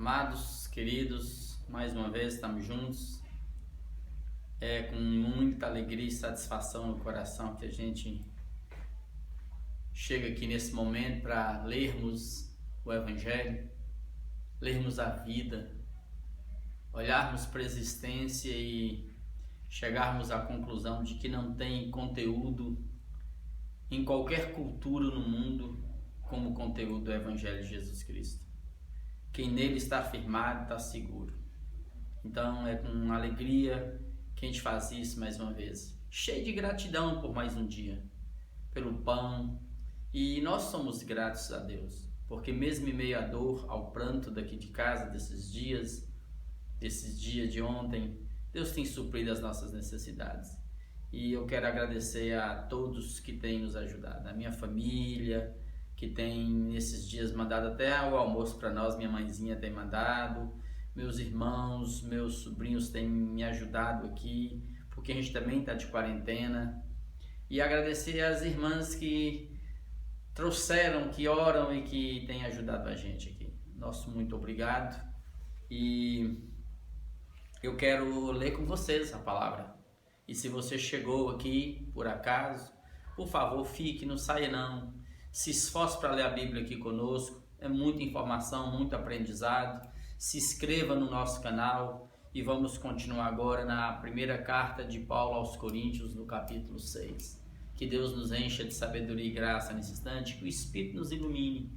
Amados, queridos, mais uma vez estamos juntos. É com muita alegria e satisfação no coração que a gente chega aqui nesse momento para lermos o Evangelho, lermos a vida, olharmos para a existência e chegarmos à conclusão de que não tem conteúdo em qualquer cultura no mundo como o conteúdo do Evangelho de Jesus Cristo. Quem nele está firmado está seguro. Então é com alegria que a gente faz isso mais uma vez, cheio de gratidão por mais um dia, pelo pão. E nós somos gratos a Deus, porque mesmo em meio à dor, ao pranto daqui de casa, desses dias de ontem, Deus tem suprido as nossas necessidades. E eu quero agradecer a todos que têm nos ajudado, a minha família, que tem nesses dias mandado até o almoço para nós, minha mãezinha tem mandado, meus irmãos, meus sobrinhos têm me ajudado aqui, porque a gente também está de quarentena. E agradecer às irmãs que trouxeram, que oram e que têm ajudado a gente aqui. Nosso muito obrigado. E eu quero ler com vocês a palavra. E se você chegou aqui por acaso, por favor, fique, não saia não. Se esforce para ler a Bíblia aqui conosco, é muita informação, muito aprendizado. Se inscreva no nosso canal e vamos continuar agora na primeira carta de Paulo aos Coríntios, no capítulo 6. Que Deus nos encha de sabedoria e graça nesse instante, que o Espírito nos ilumine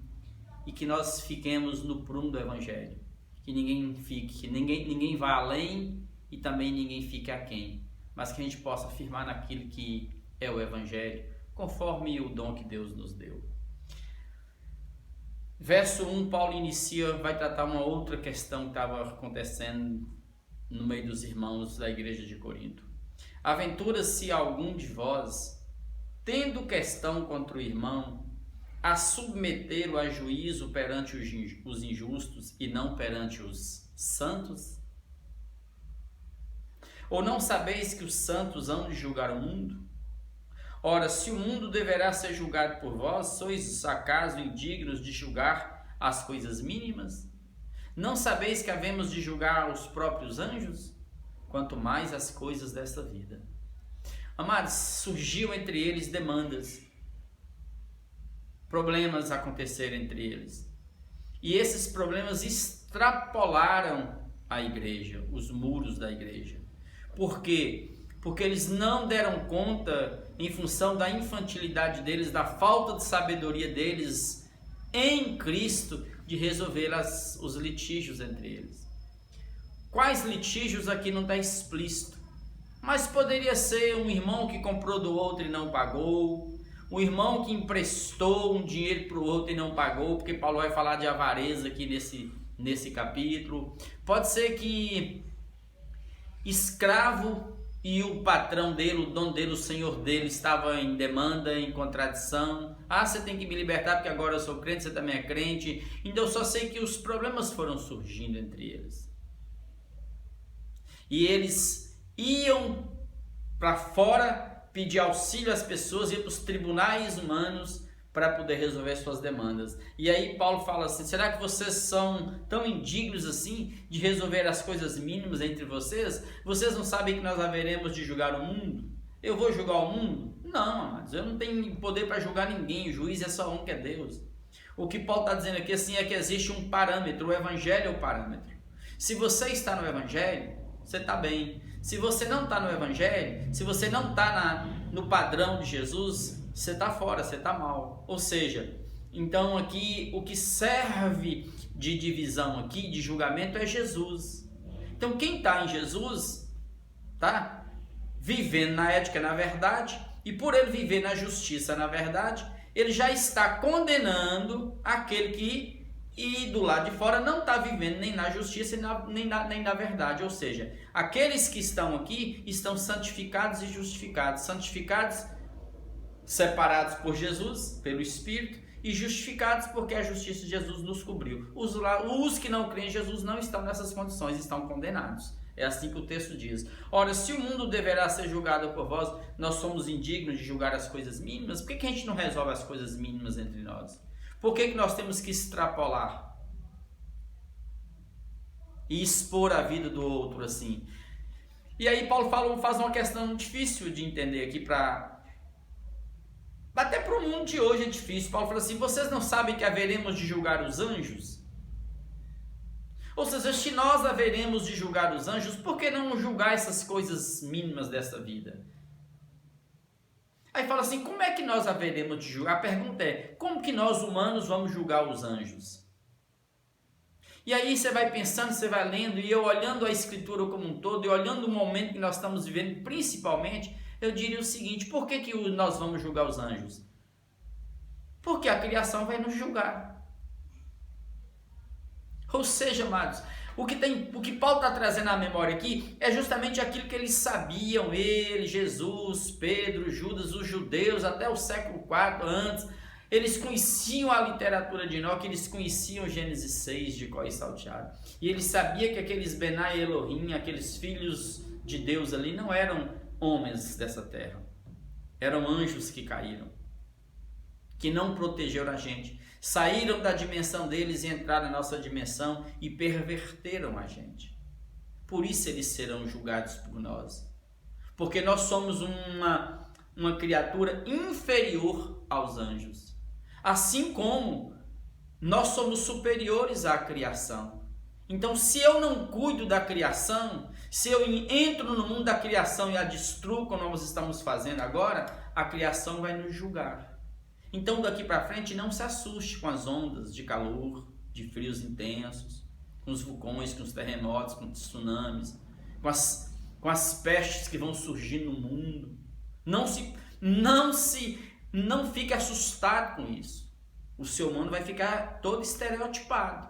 e que nós fiquemos no prumo do Evangelho. Que ninguém fique, que ninguém vá além e também ninguém fique aquém, mas que a gente possa afirmar naquilo que é o Evangelho, conforme o dom que Deus nos deu. Verso 1, Paulo vai tratar uma outra questão que estava acontecendo no meio dos irmãos da igreja de Corinto. Aventura-se algum de vós, tendo questão contra o irmão, a submeter-o a juízo perante os injustos e não perante os santos? Ou não sabeis que os santos hão de julgar o mundo? Ora, se o mundo deverá ser julgado por vós, sois acaso indignos de julgar as coisas mínimas? Não sabeis que havemos de julgar os próprios anjos? Quanto mais as coisas desta vida. Amados, surgiu entre eles demandas, problemas aconteceram entre eles. E esses problemas extrapolaram a igreja, os muros da igreja. Por quê? Porque eles não deram conta, em função da infantilidade deles, da falta de sabedoria deles em Cristo, de resolver os litígios entre eles. Quais litígios aqui não está explícito, mas poderia ser um irmão que comprou do outro e não pagou, um irmão que emprestou um dinheiro para o outro e não pagou, porque Paulo vai falar de avareza aqui nesse capítulo. Pode ser que escravo e o patrão dele, o dono dele, o senhor dele estava em demanda, em contradição. Ah, você tem que me libertar porque agora eu sou crente, você também é crente. Então eu só sei que os problemas foram surgindo entre eles. E eles iam para fora pedir auxílio às pessoas, iam para os tribunais humanos para poder resolver suas demandas. E aí Paulo fala assim: será que vocês são tão indignos assim de resolver as coisas mínimas entre vocês? Vocês não sabem que nós haveremos de julgar o mundo? Eu vou julgar o mundo? Não, amados, eu não tenho poder para julgar ninguém, o juiz é só um, que é Deus. O que Paulo está dizendo aqui assim é que existe um parâmetro, o Evangelho é o parâmetro. Se você está no Evangelho, você está bem. Se você não está no Evangelho, se você não está no padrão de Jesus, você está fora, você está mal. Ou seja, então aqui o que serve de divisão aqui, de julgamento, é Jesus. Então quem está em Jesus, tá vivendo na ética, na verdade, e por ele viver na justiça, na verdade, ele já está condenando aquele que e do lado de fora não está vivendo nem na justiça nem na verdade. Ou seja, aqueles que estão aqui estão santificados e justificados. Santificados, separados por Jesus, pelo Espírito, e justificados porque a justiça de Jesus nos cobriu. Os que não creem em Jesus não estão nessas condições, estão condenados. É assim que o texto diz. Ora, se o mundo deverá ser julgado por vós, nós somos indignos de julgar as coisas mínimas, por que a gente não resolve as coisas mínimas entre nós? Por que nós temos que extrapolar? e expor a vida do outro assim. E aí Paulo faz uma questão difícil de entender aqui, até para o mundo de hoje é difícil. Paulo fala assim: vocês não sabem que haveremos de julgar os anjos? Ou seja, se nós haveremos de julgar os anjos, por que não julgar essas coisas mínimas dessa vida? Aí fala assim: como é que nós haveremos de julgar? A pergunta é: como que nós humanos vamos julgar os anjos? E aí você vai pensando, você vai lendo, e eu olhando a escritura como um todo, e olhando o momento que nós estamos vivendo, principalmente, eu diria o seguinte: por que nós vamos julgar os anjos? Porque a criação vai nos julgar. Ou seja, amados, o que Paulo está trazendo à memória aqui é justamente aquilo que eles sabiam, ele, Jesus, Pedro, Judas, os judeus, até o século IV antes. Eles conheciam a literatura de Enoque, eles conheciam Gênesis 6 de cor e salteado. E eles sabiam que aqueles Benai Elohim, aqueles filhos de Deus ali, não eram homens dessa terra. Eram anjos que caíram, que não protegeram a gente. Saíram da dimensão deles e entraram na nossa dimensão e perverteram a gente. Por isso eles serão julgados por nós. Porque nós somos uma criatura inferior aos anjos. Assim como nós somos superiores à criação. Então, se eu não cuido da criação, se eu entro no mundo da criação e a destruo, como nós estamos fazendo agora, a criação vai nos julgar. Então, daqui para frente, não se assuste com as ondas de calor, de frios intensos, com os vulcões, com os terremotos, com os tsunamis, com as pestes que vão surgir no mundo. Não fique assustado com isso. O ser humano vai ficar todo estereotipado,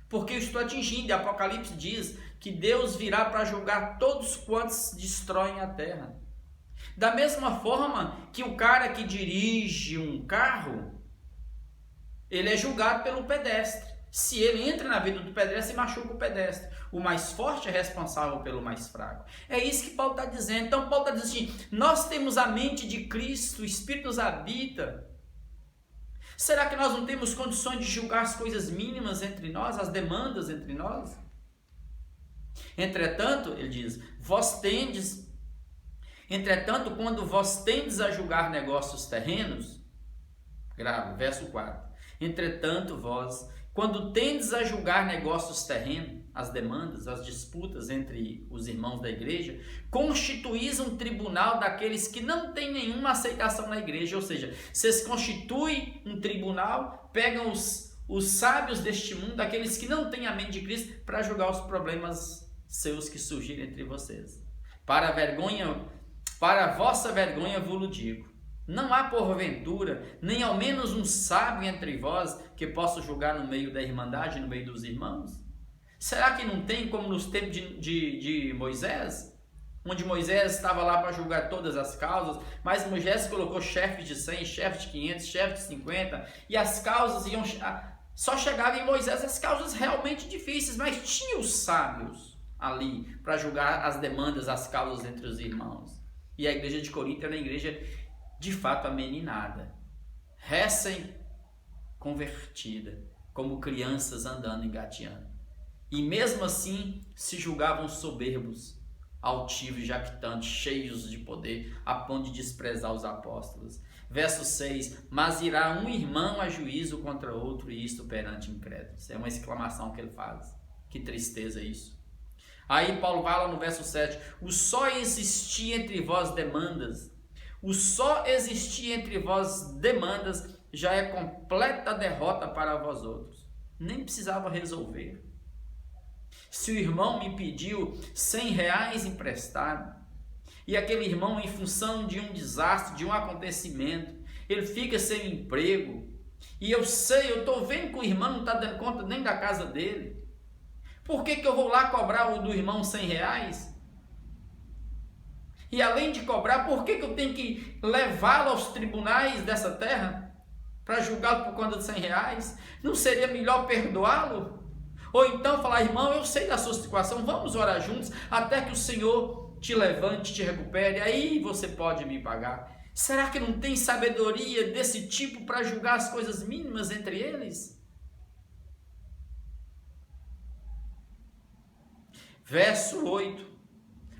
porque eu estou atingindo. Apocalipse diz que Deus virá para julgar todos quantos destroem a terra. Da mesma forma que o cara que dirige um carro, ele é julgado pelo pedestre. Se ele entra na vida do pedestre e machuca o pedestre, o mais forte é responsável pelo mais fraco. É isso que Paulo está dizendo. Então Paulo está dizendo assim: nós temos a mente de Cristo, o Espírito nos habita. Será que nós não temos condições de julgar as coisas mínimas entre nós, as demandas entre nós? Entretanto, ele diz, entretanto, quando vós tendes a julgar negócios terrenos, grave, verso 4, entretanto vós, quando tendes a julgar negócios terrenos, as demandas, as disputas entre os irmãos da igreja, constituís um tribunal daqueles que não têm nenhuma aceitação na igreja. Ou seja, vocês constituem um tribunal, pegam os sábios deste mundo, aqueles que não têm a mente de Cristo, para julgar os problemas seus que surgirem entre vocês. Para a vossa vergonha vos digo, não há porventura, nem ao menos um sábio entre vós que possa julgar no meio da irmandade, no meio dos irmãos? Será que não tem como nos tempos de Moisés? Onde Moisés estava lá para julgar todas as causas, mas Moisés colocou chefes de 100, chefes de 500, chefes de 50, e as causas só chegavam em Moisés as causas realmente difíceis, mas tinha os sábios ali para julgar as demandas, as causas entre os irmãos. E a igreja de Corinto era uma igreja de fato ameninada, recém-convertida, como crianças andando e engateando. E mesmo assim se julgavam soberbos, altivos, jactantes, cheios de poder, a ponto de desprezar os apóstolos. Verso 6, mas irá um irmão a juízo contra outro, e isto perante incrédulos. É uma exclamação que ele faz. Que tristeza isso. Aí Paulo fala no verso 7, o só existir entre vós demandas, já é completa derrota para vós outros. Nem precisava resolver. Se o irmão me pediu 100 reais emprestado, e aquele irmão, em função de um desastre, de um acontecimento, ele fica sem emprego, e eu estou vendo que o irmão não está dando conta nem da casa dele, por que eu vou lá cobrar o do irmão 100 reais? E além de cobrar, por que eu tenho que levá-lo aos tribunais dessa terra para julgá-lo por conta de 100 reais? Não seria melhor perdoá-lo? Ou então falar, irmão, eu sei da sua situação, vamos orar juntos até que o Senhor te levante, te recupere, aí você pode me pagar. Será que não tem sabedoria desse tipo para julgar as coisas mínimas entre eles? Verso 8.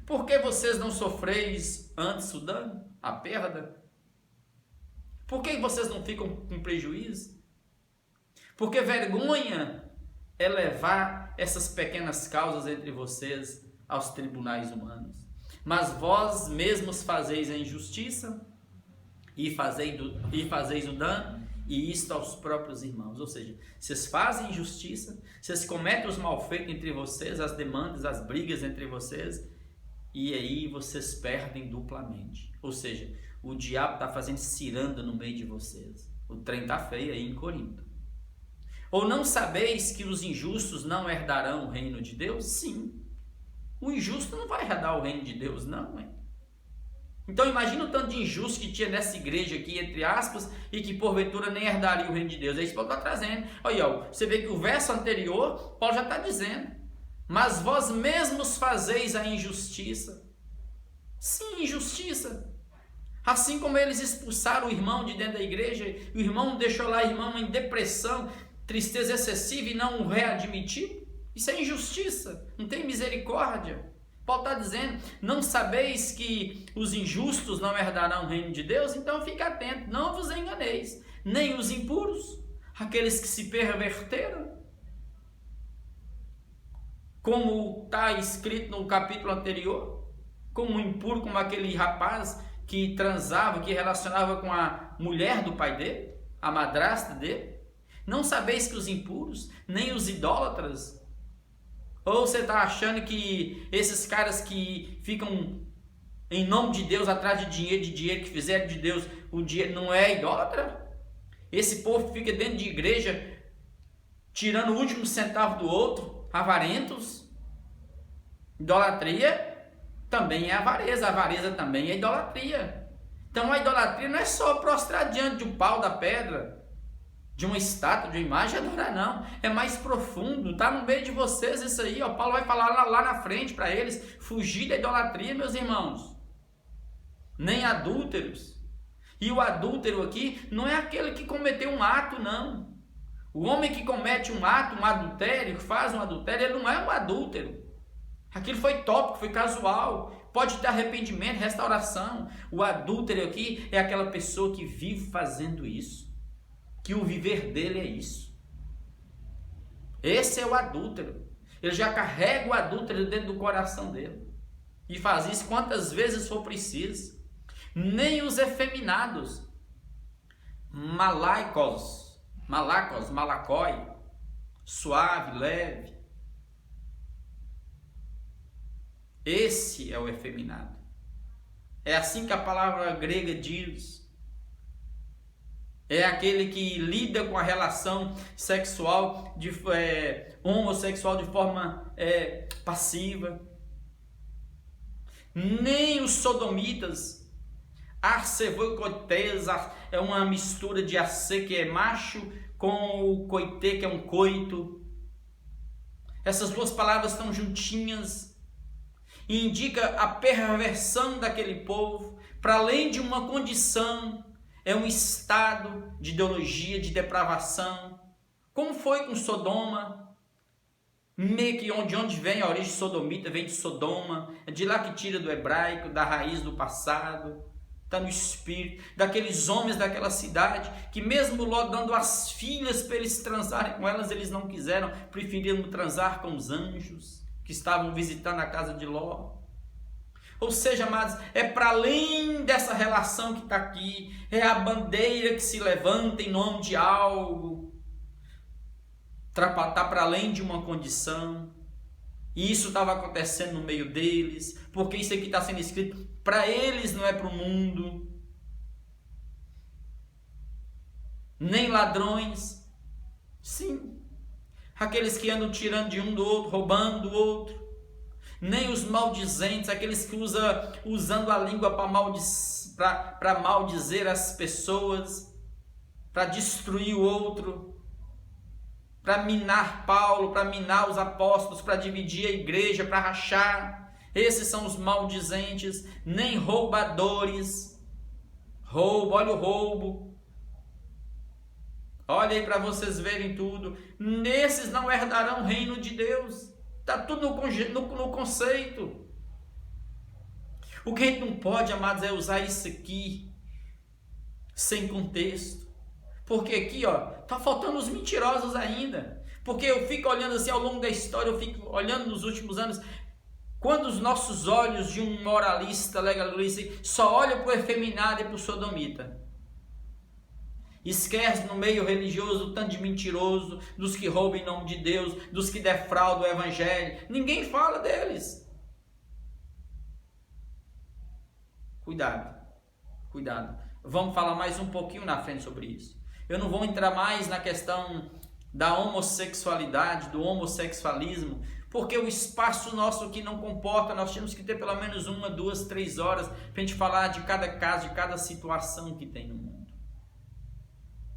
Por que vocês não sofreis antes o dano, a perda? Por que vocês não ficam com prejuízo? Porque vergonha é levar essas pequenas causas entre vocês aos tribunais humanos. Mas vós mesmos fazeis a injustiça e fazeis o dano, e isto aos próprios irmãos. Ou seja, vocês fazem injustiça, vocês cometem os malfeitos entre vocês, as demandas, as brigas entre vocês, e aí vocês perdem duplamente. Ou seja, o diabo está fazendo ciranda no meio de vocês. O trem está feio aí em Corinto. Ou não sabeis que os injustos não herdarão o reino de Deus? Sim. O injusto não vai herdar o reino de Deus, não, hein? Então imagina o tanto de injusto que tinha nessa igreja aqui, entre aspas, e que porventura nem herdaria o reino de Deus. É isso que Paulo está trazendo. Olha, você vê que o verso anterior, Paulo já está dizendo: mas vós mesmos fazeis a injustiça. Sim, injustiça. Assim como eles expulsaram o irmão de dentro da igreja, o irmão deixou lá o irmão em depressão, tristeza excessiva e não o readmitiu. Isso é injustiça, não tem misericórdia. Paulo está dizendo: não sabeis que os injustos não herdarão o reino de Deus? Então fique atento, não vos enganeis, nem os impuros, aqueles que se perverteram. Como está escrito no capítulo anterior, como impuro, como aquele rapaz que transava, que relacionava com a mulher do pai dele, a madrasta dele. Não sabeis que os impuros, nem os idólatras. Ou você está achando que esses caras que ficam em nome de Deus atrás de dinheiro, que fizeram de Deus o dinheiro, não é idólatra? Esse povo fica dentro de igreja tirando o último centavo do outro, avarentos. Idolatria também é avareza, a avareza também é idolatria. Então a idolatria não é só prostrar diante de um pau, da pedra, de uma estátua, de uma imagem, adorar, não. É mais profundo, está no meio de vocês isso aí. Ó. Paulo vai falar lá na frente para eles: fugir da idolatria, meus irmãos. Nem adúlteros. E o adúltero aqui não é aquele que cometeu um ato, não. O homem que comete um ato, um adultério, que faz um adultério, ele não é um adúltero. Aquilo foi tópico, foi casual. Pode ter arrependimento, restauração. O adúltero aqui é aquela pessoa que vive fazendo isso. Que o viver dele é isso. Esse é o adúltero. Ele já carrega o adúltero dentro do coração dele. E faz isso quantas vezes for preciso. Nem os efeminados. Malacói. Suave, leve. Esse é o efeminado. É assim que a palavra grega diz. É aquele que lida com a relação sexual, homossexual de forma passiva. Nem os sodomitas, arsevocoites, é uma mistura de arce, que é macho, com o coite, que é um coito. Essas duas palavras estão juntinhas e indica a perversão daquele povo, para além de uma condição. É um estado de ideologia, de depravação. Como foi com Sodoma? Meio que de onde vem a origem sodomita, vem de Sodoma. É de lá que tira do hebraico, da raiz do passado. Está no espírito. Daqueles homens daquela cidade, que mesmo Ló dando as filhas para eles transarem com elas, eles não quiseram. Preferiram transar com os anjos que estavam visitando a casa de Ló. Ou seja, amados, é para além dessa relação que está aqui, é a bandeira que se levanta em nome de algo, está para além de uma condição, e isso estava acontecendo no meio deles, porque isso aqui está sendo escrito para eles, não é para o mundo. Nem ladrões, sim, aqueles que andam tirando de um do outro, roubando do outro. Nem os maldizentes, aqueles que usando a língua para maldizer as pessoas, para destruir o outro, para minar Paulo, para minar os apóstolos, para dividir a igreja, para rachar. Esses são os maldizentes. Nem roubadores. Olha o roubo. Olha aí para vocês verem tudo. Nesses não herdarão o reino de Deus. Está tudo no conceito. O que a gente não pode, amados, é usar isso aqui sem contexto. Porque aqui, tá faltando os mentirosos ainda. Porque eu fico olhando assim ao longo da história, eu fico olhando nos últimos anos, quando os nossos olhos de um moralista legalista só olham para o efeminado e para o sodomita. Esquece no meio religioso o tanto de mentiroso, dos que roubam em nome de Deus, dos que defraudam o evangelho. Ninguém fala deles. Cuidado, cuidado. Vamos falar mais um pouquinho na frente sobre isso. Eu não vou entrar mais na questão da homossexualidade, do homossexualismo, porque o espaço nosso aqui não comporta. Nós temos que ter pelo menos 1, 2, 3 horas para a gente falar de cada caso, de cada situação que tem no mundo.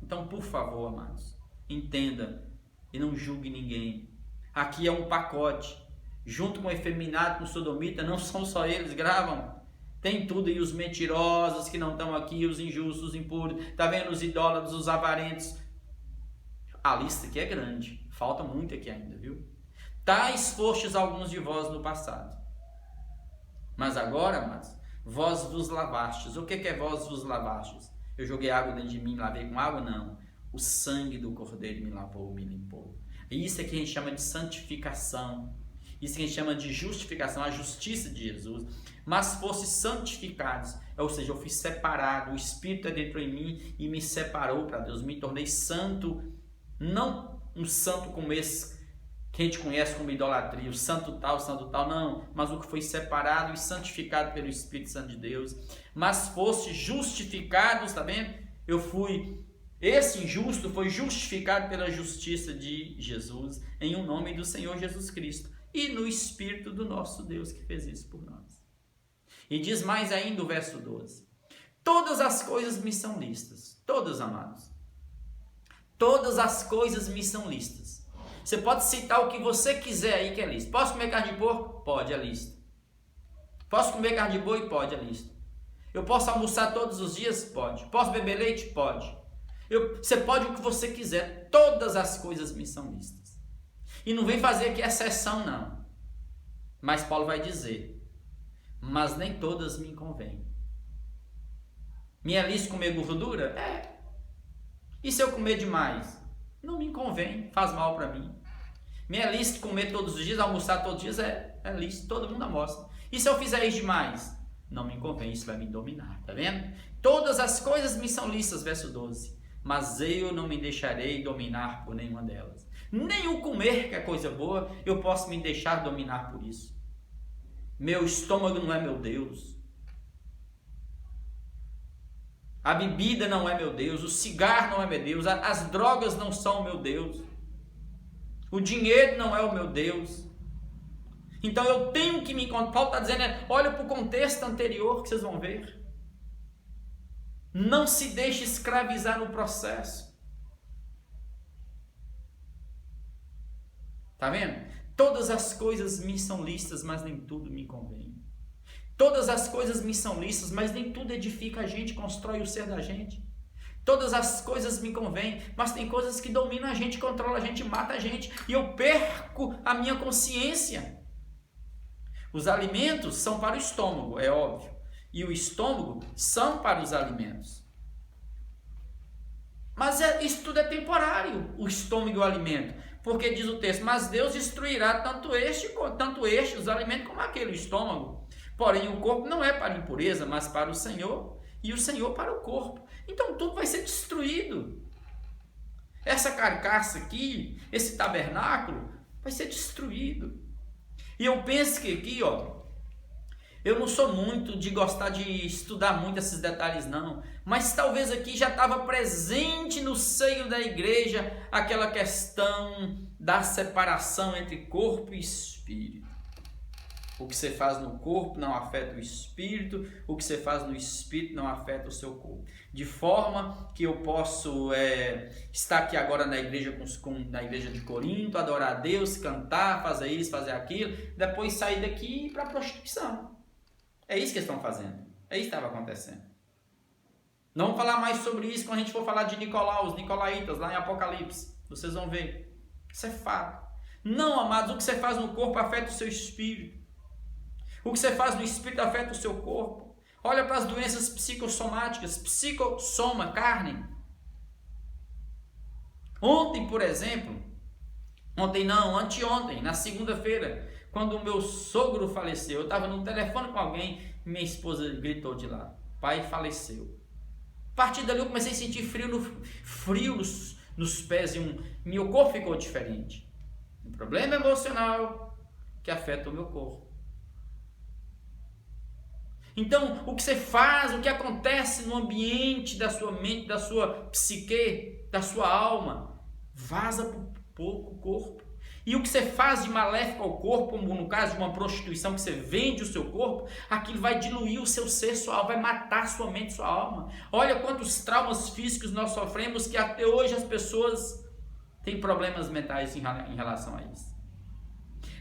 Então, por favor, amados, entenda e não julgue ninguém. Aqui é um pacote. Junto com o efeminado, com o sodomita, não são só eles, gravam. Tem tudo, e os mentirosos que não estão aqui, os injustos, os impuros, tá vendo? Os idólatras, os avarentos. A lista aqui é grande, falta muito aqui ainda, viu? Tais fostes alguns de vós no passado. Mas agora, amados, vós vos lavastes. O que é vós vos lavastes? Eu joguei água dentro de mim, lavei com água? Não. O sangue do Cordeiro me lavou, me limpou. E isso aqui a gente chama de santificação. Isso que a gente chama de justificação, a justiça de Jesus. Mas fosse santificados, ou seja, eu fui separado, o Espírito entrou em mim e me separou para Deus, me tornei santo, não um santo como esse que a gente conhece como idolatria, o santo tal, não, mas o que foi separado e santificado pelo Espírito Santo de Deus. Mas fosse justificados, tá vendo? Esse injusto foi justificado pela justiça de Jesus, em o nome do Senhor Jesus Cristo. E no Espírito do nosso Deus que fez isso por nós. E diz mais ainda o verso 12. Todas as coisas me são listas. Todas, amados. Todas as coisas me são listas. Você pode citar o que você quiser aí que é lista. Posso comer carne de porco? Pode, é lista. Posso comer carne de boi? Pode, é lista. Eu posso almoçar todos os dias? Pode. Posso beber leite? Pode. Você pode o que você quiser. Todas as coisas me são listas. E não vem fazer aqui exceção, não. Mas Paulo vai dizer, mas nem todas me convêm. Me é lícito comer gordura? É. E se eu comer demais? Não me convém, faz mal para mim. Me é lícito comer todos os dias, almoçar todos os dias? É lícito, todo mundo almoça. E se eu fizer isso demais? Não me convém, isso vai me dominar, tá vendo? Todas as coisas me são listas, verso 12. Mas eu não me deixarei dominar por nenhuma delas. Nem o comer, que é coisa boa, eu posso me deixar dominar por isso. Meu estômago não é meu Deus. A bebida não é meu Deus. O cigarro não é meu Deus. As drogas não são o meu Deus. O dinheiro não é o meu Deus. Então eu tenho que me encontrar. Paulo está dizendo, olha para o contexto anterior que vocês vão ver. Não se deixe escravizar no processo. Tá vendo? Todas as coisas me são listas, mas nem tudo me convém. Todas as coisas me são listas, mas nem tudo edifica a gente, constrói o ser da gente. Todas as coisas me convêm, mas tem coisas que dominam a gente, controlam a gente, matam a gente, e eu perco a minha consciência. Os alimentos são para o estômago, é óbvio. E o estômago são para os alimentos. Mas isso tudo é temporário, o estômago e o alimento. Porque diz o texto, mas Deus destruirá tanto este, os alimentos, como aquele, o estômago. Porém, o corpo não é para a impureza, mas para o Senhor, e o Senhor para o corpo. Então, tudo vai ser destruído. Essa carcaça aqui, esse tabernáculo, vai ser destruído. E eu penso que aqui, eu não sou muito de gostar de estudar muito esses detalhes, não. Mas talvez aqui já estava presente no seio da igreja aquela questão da separação entre corpo e espírito. O que você faz no corpo não afeta o espírito, o que você faz no espírito não afeta o seu corpo. De forma que eu posso estar aqui agora na igreja, na igreja de Corinto, adorar a Deus, cantar, fazer isso, fazer aquilo, depois sair daqui e ir para a prostituição. É isso que eles estão fazendo. É isso que estava acontecendo. Não vamos falar mais sobre isso quando a gente for falar de Nicolau, os nicolaítas, lá em Apocalipse. Vocês vão ver. Isso é fato. Não, amados, o que você faz no corpo afeta o seu espírito. O que você faz no espírito afeta o seu corpo. Olha para as doenças psicossomáticas, psicossoma, carne. Ontem, por exemplo, anteontem, na segunda-feira, quando o meu sogro faleceu, eu estava no telefone com alguém e minha esposa gritou de lá, pai faleceu. A partir dali eu comecei a sentir frio nos pés e meu corpo ficou diferente. Um problema emocional que afeta o meu corpo. Então, o que você faz, o que acontece no ambiente da sua mente, da sua psique, da sua alma, vaza para o corpo. E o que você faz de maléfico ao corpo, como no caso de uma prostituição, que você vende o seu corpo, aquilo vai diluir o seu ser, sua alma, vai matar sua mente, sua alma. Olha quantos traumas físicos nós sofremos, que até hoje as pessoas têm problemas mentais em relação a isso.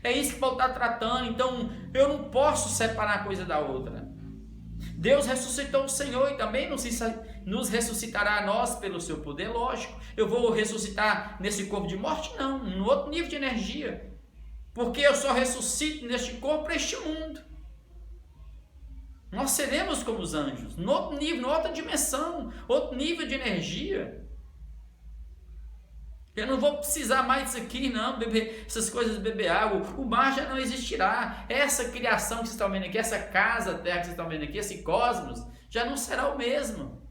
É isso que Paulo está tratando. Então, eu não posso separar uma coisa da outra. Deus ressuscitou o Senhor e também nos ressuscitará a nós pelo seu poder, lógico. Eu vou ressuscitar nesse corpo de morte? Não, num outro nível de energia. Porque eu só ressuscito neste corpo para este mundo. Nós seremos como os anjos, no outro nível, em outra dimensão, outro nível de energia. Eu não vou precisar mais disso aqui, não, beber essas coisas, beber água. O mar já não existirá. Essa criação que vocês estão vendo aqui, essa casa, terra que vocês estão vendo aqui, esse cosmos, já não será o mesmo.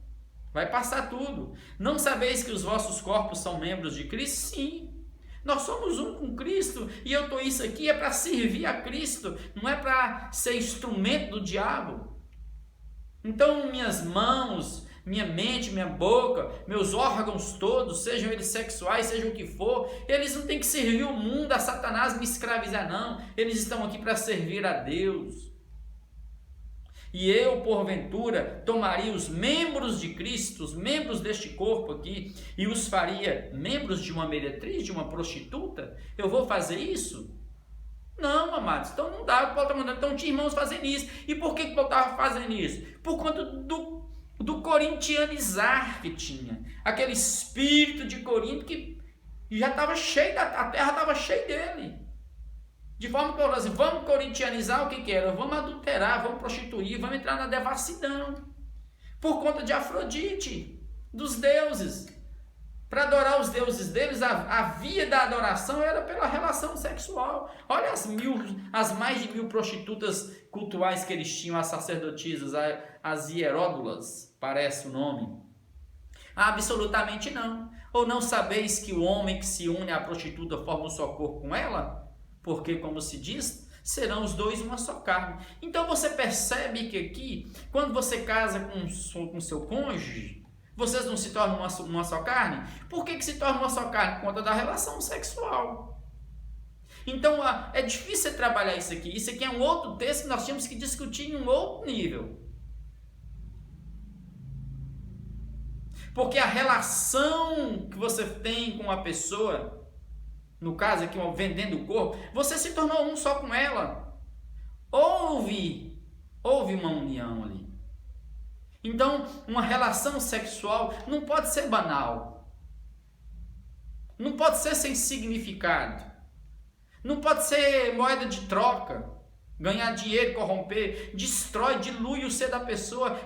Vai passar tudo. Não sabeis que os vossos corpos são membros de Cristo? Sim. Nós somos um com Cristo. E eu estou isso aqui é para servir a Cristo. Não é para ser instrumento do diabo. Então, minhas mãos, minha mente, minha boca, meus órgãos todos, sejam eles sexuais, seja o que for, eles não têm que servir o mundo, a Satanás me escravizar, não. Eles estão aqui para servir a Deus. E eu, porventura, tomaria os membros de Cristo, os membros deste corpo aqui, e os faria membros de uma meretriz, de uma prostituta? Eu vou fazer isso? Não, amados, então não dá. Paulo está mandando, então tinha irmãos fazendo isso. E por que Paulo estava fazendo isso? Por conta do corintianizar que tinha. Aquele espírito de Corinto que já estava cheio, a terra estava cheia dele. De forma que eu falei assim, vamos corintianizar o que era? Vamos adulterar, vamos prostituir, vamos entrar na devassidão. Por conta de Afrodite, dos deuses. Para adorar os deuses deles, a via da adoração era pela relação sexual. Olha as mais de 1000 prostitutas cultuais que eles tinham, as sacerdotisas, as hieródulas, parece o nome. Absolutamente não. Ou não sabeis que o homem que se une à prostituta forma um só corpo com ela? Porque, como se diz, serão os dois uma só carne. Então você percebe que aqui, quando você casa com seu cônjuge, vocês não se tornam uma só carne? Por que se torna uma só carne? Por conta da relação sexual. Então é difícil trabalhar isso aqui. Isso aqui é um outro texto que nós tínhamos que discutir em um outro nível. Porque a relação que você tem com a pessoa, no caso aqui, vendendo o corpo, você se tornou um só com ela. Houve uma união ali. Então, uma relação sexual não pode ser banal. Não pode ser sem significado. Não pode ser moeda de troca. Ganhar dinheiro, corromper, destrói, dilui o ser da pessoa.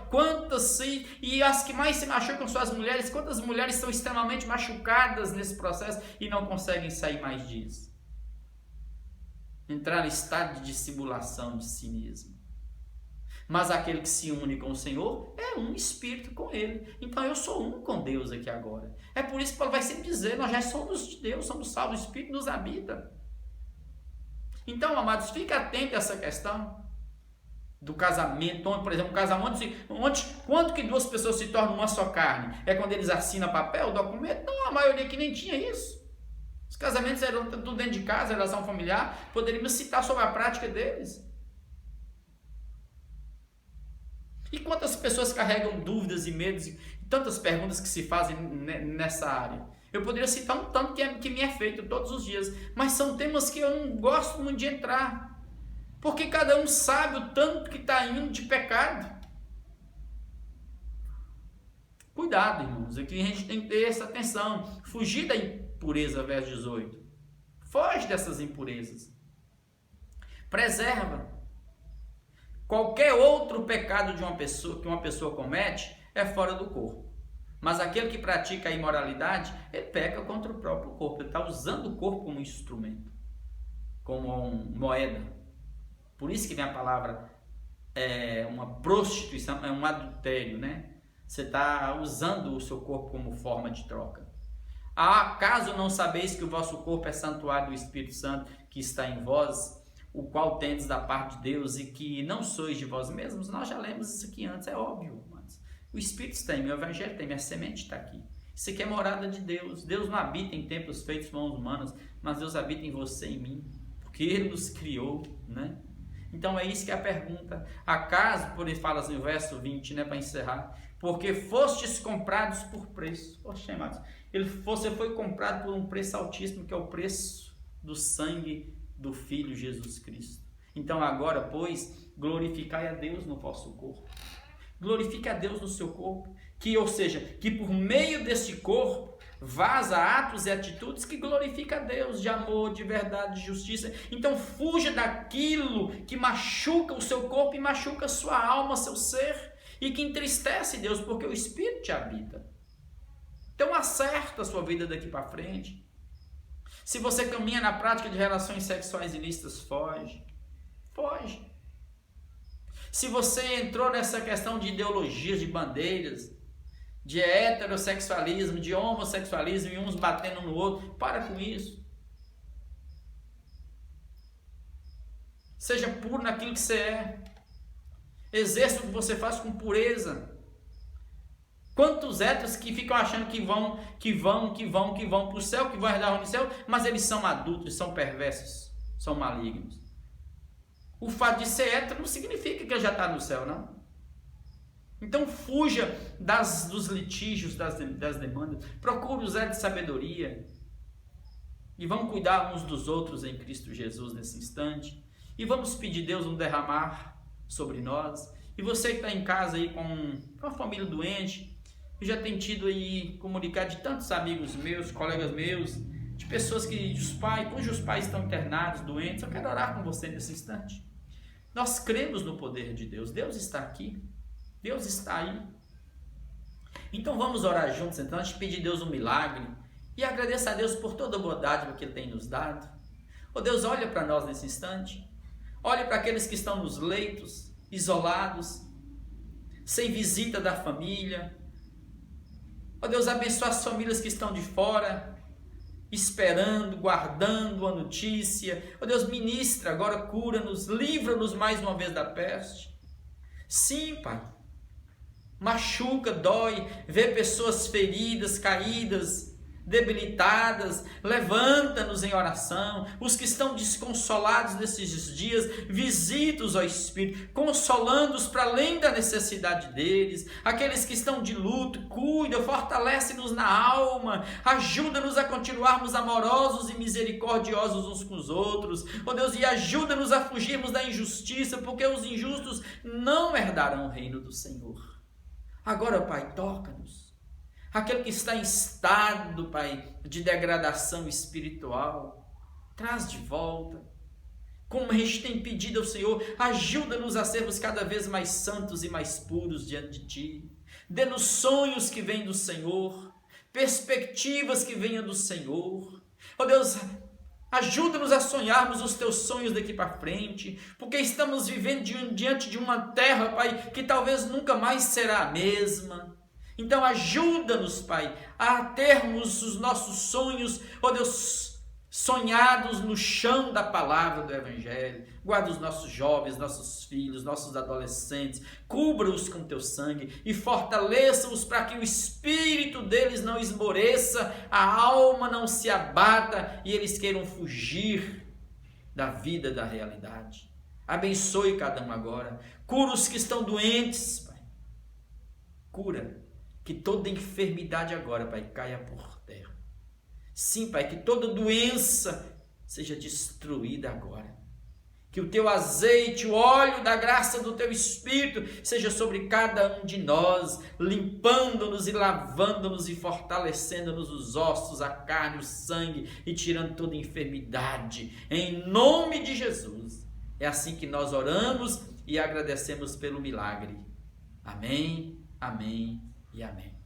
E as que mais se machucam são as mulheres. Quantas mulheres são extremamente machucadas nesse processo e não conseguem sair mais disso? Entrar em estado de dissimulação de si mesmo. Mas aquele que se une com o Senhor é um espírito com Ele. Então eu sou um com Deus aqui agora. É por isso que Paulo vai sempre dizer, nós já somos de Deus, somos salvos, o Espírito nos habita. Então, amados, fique atento a essa questão do casamento. Por exemplo, um casamento, quanto que duas pessoas se tornam uma só carne? É quando eles assinam papel, documento? Não, a maioria que nem tinha isso. Os casamentos eram tudo dentro de casa, relação familiar. Poderíamos citar sobre a prática deles. E quantas pessoas carregam dúvidas e medos e tantas perguntas que se fazem nessa área? Eu poderia citar um tanto que me é feito todos os dias, mas são temas que eu não gosto muito de entrar, porque cada um sabe o tanto que está indo de pecado. Cuidado, irmãos, aqui a gente tem que ter essa atenção. Fugir da impureza, verso 18. Foge dessas impurezas. Preserva. Qualquer outro pecado de uma pessoa que uma pessoa comete é fora do corpo. Mas aquele que pratica a imoralidade, ele peca contra o próprio corpo. Ele está usando o corpo como instrumento, como uma moeda. Por isso que vem a palavra uma prostituição, é um adultério, né? Você está usando o seu corpo como forma de troca. Acaso não sabeis que o vosso corpo é santuário do Espírito Santo que está em vós, o qual tendes da parte de Deus e que não sois de vós mesmos? Nós já lemos isso aqui antes, é óbvio. O Espírito está em mim, o Evangelho tem, minha semente está aqui. Isso aqui é morada de Deus. Deus não habita em templos feitos por mãos humanas, mas Deus habita em você e em mim, porque Ele nos criou, né? Então é isso que é a pergunta. Acaso, por ele fala assim, no verso 20, né, para encerrar, porque fostes comprados por preço. Poxa, amados, você foi comprado por um preço altíssimo, que é o preço do sangue do Filho Jesus Cristo. Então agora, pois, glorificai a Deus no vosso corpo. Glorifique a Deus no seu corpo, ou seja, que por meio desse corpo vaza atos e atitudes que glorifica a Deus, de amor, de verdade, de justiça. Então fuja daquilo que machuca o seu corpo e machuca a sua alma, seu ser, e que entristece Deus, porque o Espírito te habita. Então acerta a sua vida daqui para frente. Se você caminha na prática de relações sexuais ilícitas, foge. Se você entrou nessa questão de ideologias, de bandeiras, de heterossexualismo, de homossexualismo, e uns batendo no outro, para com isso. Seja puro naquilo que você é. Exerça o que você faz com pureza. Quantos héteros que ficam achando que vão para o céu, que vão herdar o céu, mas eles são adultos, são perversos, são malignos. O fato de ser hétero não significa que ele já está no céu, não. Então fuja dos litígios, das demandas. Procure usar de sabedoria. E vamos cuidar uns dos outros em Cristo Jesus nesse instante. E vamos pedir a Deus um derramar sobre nós. E você que está em casa aí com uma família doente, eu já tenho tido aí comunicado de tantos amigos meus, colegas meus, de pessoas cujos pais estão internados, doentes. Eu quero orar com você nesse instante. Nós cremos no poder de Deus. Deus está aqui. Deus está aí. Então vamos orar juntos, então, antes de pedir a Deus um milagre. E agradeça a Deus por toda a bondade que Ele tem nos dado. Oh Deus, olha para nós nesse instante. Olha para aqueles que estão nos leitos, isolados, sem visita da família. Oh Deus, abençoa as famílias que estão de fora, esperando, guardando a notícia. Oh Deus, ministra agora, cura-nos, livra-nos mais uma vez da peste. Sim, Pai, machuca, dói, ver pessoas feridas, caídas, debilitadas. Levanta-nos em oração. Os que estão desconsolados nesses dias, visita-os, ó Espírito, consolando-os para além da necessidade deles. Aqueles que estão de luto, cuida, fortalece-nos na alma, ajuda-nos a continuarmos amorosos e misericordiosos uns com os outros, ó Deus, e ajuda-nos a fugirmos da injustiça, porque os injustos não herdarão o reino do Senhor. Agora, Pai, toca-nos. Aquele que está em estado, Pai, de degradação espiritual, traz de volta. Como a gente tem pedido ao Senhor, ajuda-nos a sermos cada vez mais santos e mais puros diante de Ti. Dê-nos sonhos que vêm do Senhor, perspectivas que venham do Senhor. Ó Deus, ajuda-nos a sonharmos os Teus sonhos daqui para frente, porque estamos vivendo diante de uma terra, Pai, que talvez nunca mais será a mesma. Então ajuda-nos, Pai, a termos os nossos sonhos, ó Deus, sonhados no chão da palavra do Evangelho. Guarda os nossos jovens, nossos filhos, nossos adolescentes, cubra-os com Teu sangue e fortaleça-os para que o espírito deles não esmoreça, a alma não se abata e eles queiram fugir da vida, da realidade. Abençoe cada um agora. Cura os que estão doentes, Pai. Cura. Que toda enfermidade agora, Pai, caia por terra. Sim, Pai, que toda doença seja destruída agora. Que o teu azeite, o óleo da graça do teu Espírito seja sobre cada um de nós, limpando-nos e lavando-nos e fortalecendo-nos os ossos, a carne, o sangue e tirando toda enfermidade. Em nome de Jesus. É assim que nós oramos e agradecemos pelo milagre. Amém, amém e amém.